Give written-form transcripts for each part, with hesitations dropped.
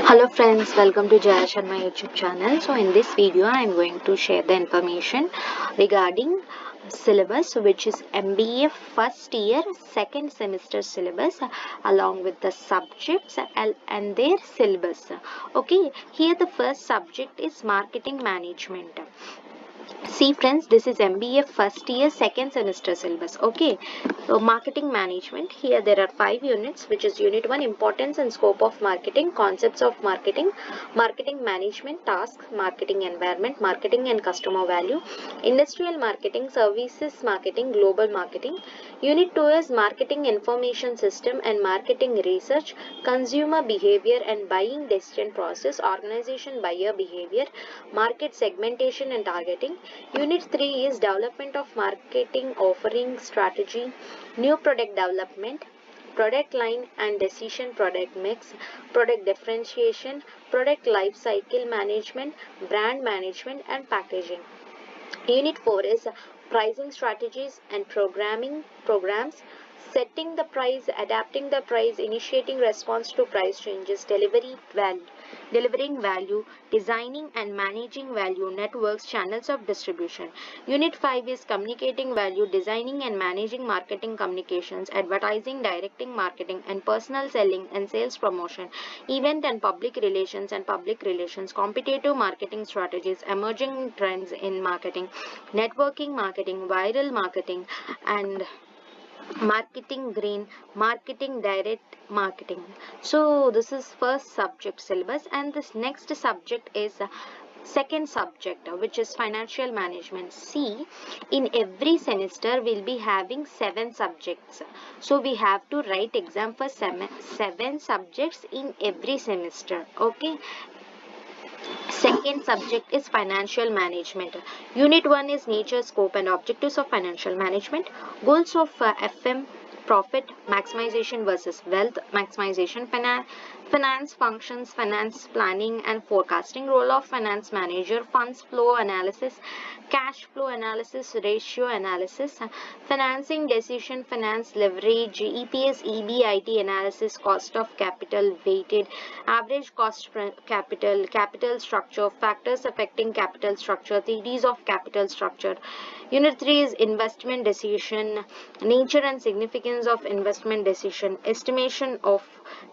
Hello friends, welcome to Jaya Sharma YouTube channel. So in this video I am going to share the information regarding syllabus, which is MBA first year second semester syllabus, along with the subjects and their syllabus. Okay, here the first subject is marketing management. See friends, this is MBA first year second semester syllabus. Okay, so marketing management, here there are 5 units, which is unit 1, importance and scope of marketing, concepts of marketing, marketing management, tasks, marketing environment, marketing and customer value, industrial marketing, services marketing, global marketing. Unit 2 is marketing information system and marketing research, consumer behavior and buying decision process, organization buyer behavior, market segmentation and targeting. Unit 3 is development of marketing offering strategy, new product development, product line and decision, product mix, product differentiation, product life cycle management, brand management and packaging. Unit 4 is pricing strategies and programming programs, setting the price, adapting the price, initiating response to price changes, delivering value, designing and managing value networks, channels of distribution. Unit 5 is communicating value, designing and managing marketing communications, advertising, directing marketing and personal selling and sales promotion, event and public relations, competitive marketing strategies, emerging trends in marketing, networking marketing, viral marketing and marketing green, marketing direct marketing. So this is first subject syllabus, and this next subject is second subject, which is financial management. See, in every semester we'll be having 7 subjects, so we have to write exam for seven subjects in every semester. Okay, second subject is financial management. Unit 1 is nature, scope and objectives of financial management. Goals of FM, profit maximization versus wealth maximization, finance functions, finance planning and forecasting, role of finance manager, funds flow analysis, cash flow analysis, ratio analysis, financing decision, finance leverage, EPS, EBIT analysis, cost of capital, weighted average cost capital, capital structure, factors affecting capital structure, theories of capital structure. Unit 3 is investment decision, nature and significance of investment decision, estimation of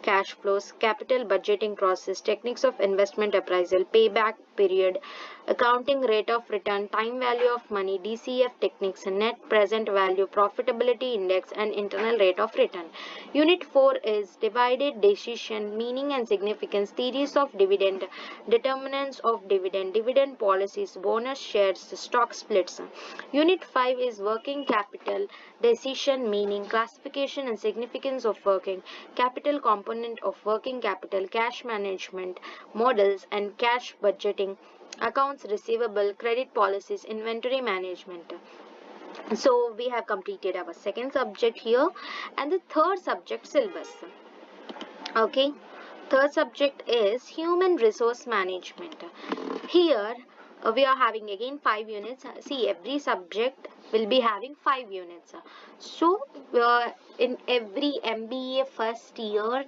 cash flows, capital budgeting process, techniques of investment appraisal, payback period, accounting rate of return, time value of money, DCF techniques, net present value, profitability index and internal rate of return. Unit 4 is divided decision, meaning and significance, theories of dividend, determinants of dividend, dividend policies, bonus shares, stock splits. Unit 5 is working capital, decision, meaning, classification and significance of working capital, component of working capital, cash management models and cash budgeting, accounts receivable, credit policies, inventory management. So we have completed our second subject here, and the third subject syllabus. Okay, third subject is human resource management. Here we are having again 5 units. See, every subject will be having 5 units. So in every MBA first year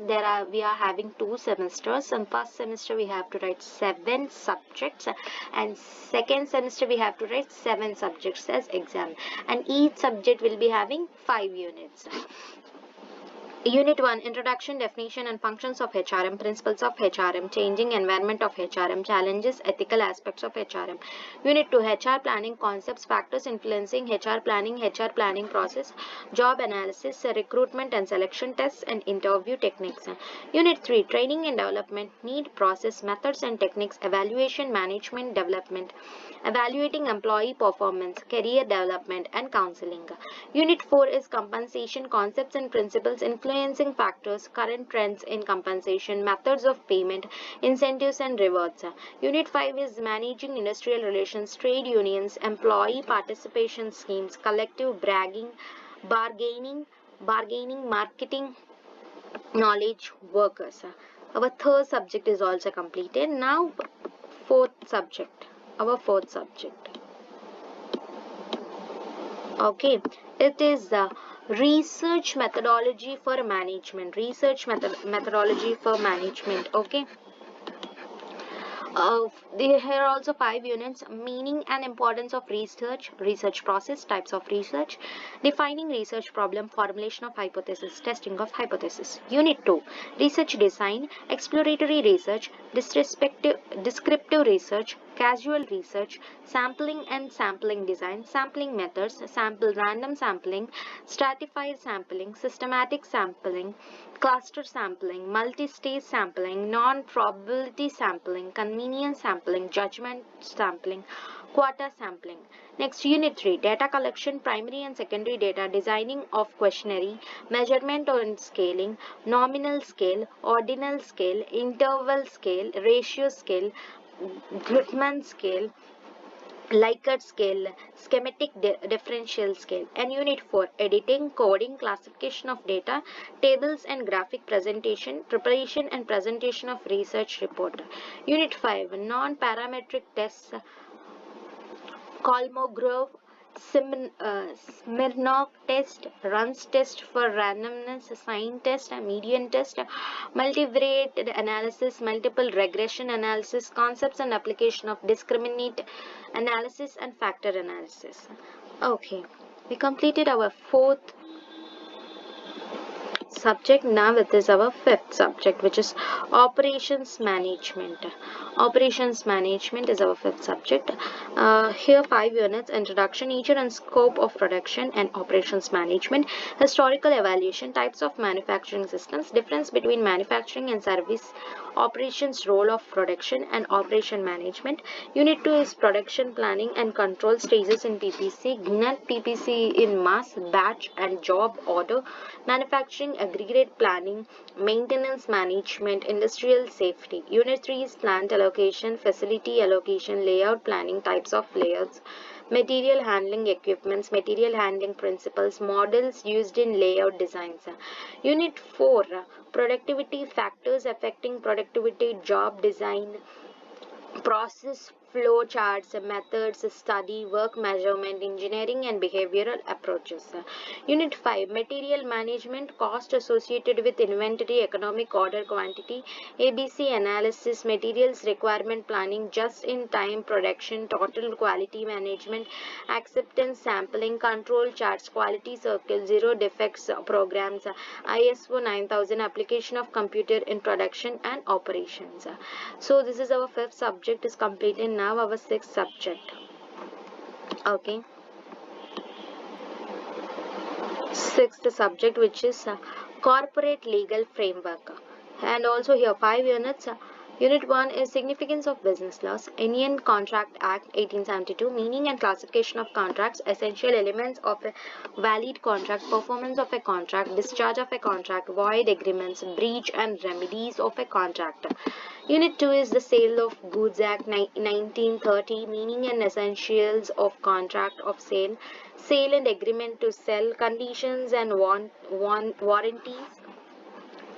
we are having 2 semesters. In first semester we have to write 7 subjects, and second semester we have to write 7 subjects as exam, and each subject will be having 5 units. Unit 1, Introduction, Definition and Functions of HRM, Principles of HRM, Changing Environment of HRM, Challenges, Ethical Aspects of HRM. Unit 2, HR Planning, Concepts, Factors Influencing HR Planning Process, Job Analysis, Recruitment and Selection Tests and Interview Techniques. Unit 3, Training and Development, Need, Process, Methods and Techniques, Evaluation, Management, Development, Evaluating Employee Performance, Career Development and Counseling. Unit 4 is Compensation, Concepts and Principles Influencing Factors, Current Trends in Compensation, Methods of Payment, Incentives and Rewards. Unit 5 is Managing Industrial Relations, Trade Unions, Employee Participation Schemes, Collective Bargaining, Marketing, Knowledge Workers. Our third subject is also completed. Now fourth subject. Our fourth subject. Okay, it is the research methodology for management. Methodology for management. Okay, Here are also 5 units: meaning and importance of research, research process, types of research, defining research problem, formulation of hypothesis, testing of hypothesis. Unit 2: research design, exploratory research, descriptive research, casual research, sampling and sampling design, sampling methods, sample random sampling, stratified sampling, systematic sampling, cluster sampling, multi-stage sampling, non-probability sampling, convenience sampling, judgment sampling, quota sampling. Next, Unit 3: data collection, primary and secondary data, designing of questionnaire, measurement and scaling, nominal scale, ordinal scale, interval scale, ratio scale, Guttman scale, Likert scale, schematic differential scale. And Unit 4: editing, coding, classification of data, tables and graphic presentation, preparation and presentation of research report. Unit 5: non-parametric tests, Kolmogorov, Smirnov test, runs test for randomness, sign test, median test, multivariate analysis, multiple regression analysis, concepts and application of discriminant analysis and factor analysis. Okay, we completed our fourth subject. Now it is our fifth subject, which is operations management. Operations management is our fifth subject. Here 5 units: introduction, nature and scope of production and operations management, historical evaluation, types of manufacturing systems, difference between manufacturing and service operations, role of production and operation management. Unit 2 is production planning and control, stages in PPC, GNET PPC in mass, batch and job order, manufacturing, aggregate planning, maintenance management, industrial safety. Unit 3 is plant allocation, facility allocation, layout planning, types of layouts, material handling equipments, material handling principles, models used in layout designs. Unit 4: productivity factors affecting productivity, job design, process flow charts, methods, study, work measurement, engineering and behavioral approaches. Unit 5: material management, cost associated with inventory, economic order quantity, ABC analysis, materials requirement planning, just in time production, total quality management, acceptance sampling, control charts, quality circle, zero defects programs, ISO 9000, application of computer in production and operations. So this is our fifth subject is completed. Now our sixth subject. Okay, sixth subject, which is corporate legal framework. And also here 5 units. Unit 1 is significance of business laws, Indian Contract Act 1872, meaning and classification of contracts, essential elements of a valid contract, performance of a contract, discharge of a contract, void agreements, breach and remedies of a contract. Unit 2 is the Sale of Goods Act 1930, meaning and essentials of contract of sale, sale and agreement to sell, conditions and warranties,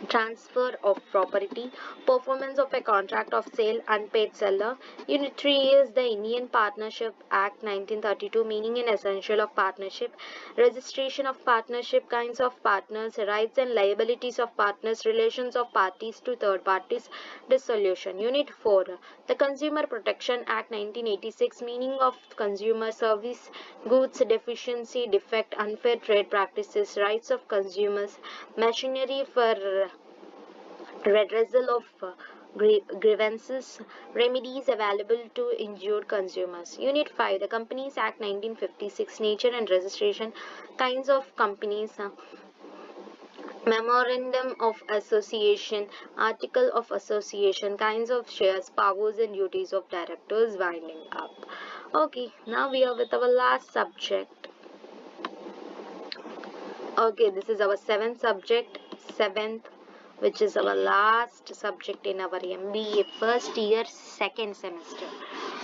transfer of property, performance of a contract of sale, unpaid seller. Unit 3 is the Indian Partnership Act 1932, meaning and essential of partnership, registration of partnership, kinds of partners, rights and liabilities of partners, relations of parties to third parties, dissolution. Unit 4, the Consumer Protection Act 1986, meaning of consumer service, goods deficiency, defect, unfair trade practices, rights of consumers, machinery for redressal of grievances, remedies available to injured consumers. Unit 5, the Companies Act 1956, nature and registration, kinds of companies, memorandum of association, article of association, kinds of shares, powers and duties of directors, winding up. Okay, now we are with our last subject. Okay, this is our seventh subject, which is our last subject in our MBA first year, second semester.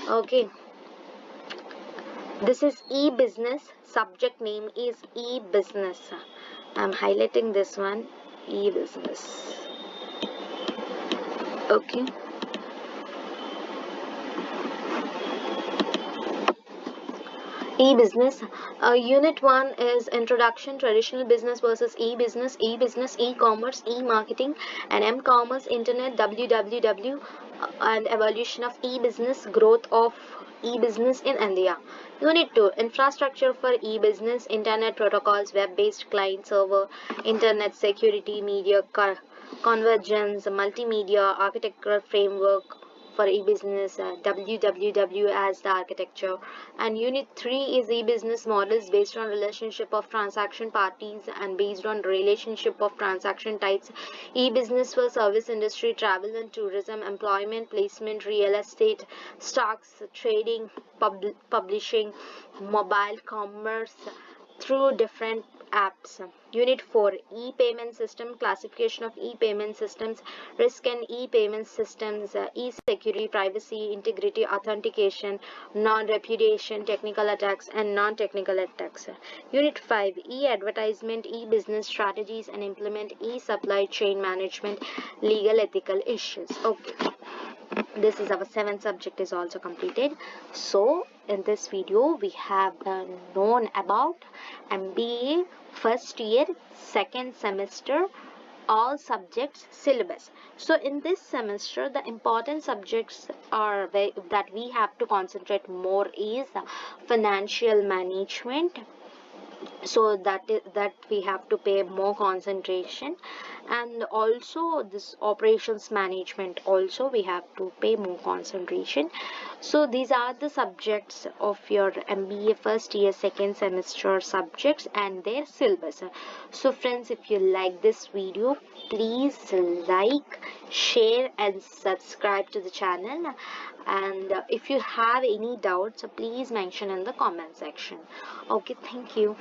Okay, this is e-business. Subject name is e-business. I'm highlighting this one, e-business. Okay. E-business. Unit 1 is introduction, traditional business versus e-business, e-business, e-commerce, e-marketing and m-commerce, internet, www, and evolution of e-business, growth of e-business in India. Unit 2, infrastructure for e-business, internet protocols, web-based client server, internet security, media convergence, multimedia architectural framework for e-business, WWW as the architecture. And unit 3 is e-business models based on relationship of transaction parties and based on relationship of transaction types. E-business for service industry, travel and tourism, employment, placement, real estate, stocks, trading, publishing, mobile commerce through different apps. Unit 4, e-payment system, classification of e-payment systems, risk and e-payment systems, e-security, privacy, integrity, authentication, non-repudiation, technical attacks and non-technical attacks. Unit 5, e-advertisement, e-business strategies and implement e-supply chain management, legal ethical issues. Okay, this is our seventh subject is also completed. So in this video we have known about MBA first year second semester all subjects syllabus. So in this semester the important subjects are that we have to concentrate more is financial management, so that we have to pay more concentration, and also this operations management also we have to pay more concentration. So these are the subjects of your MBA first year second semester subjects and their syllabus. So friends, if you like this video, please like, share and subscribe to the channel, and if you have any doubts please mention in the comment section. Okay, thank you.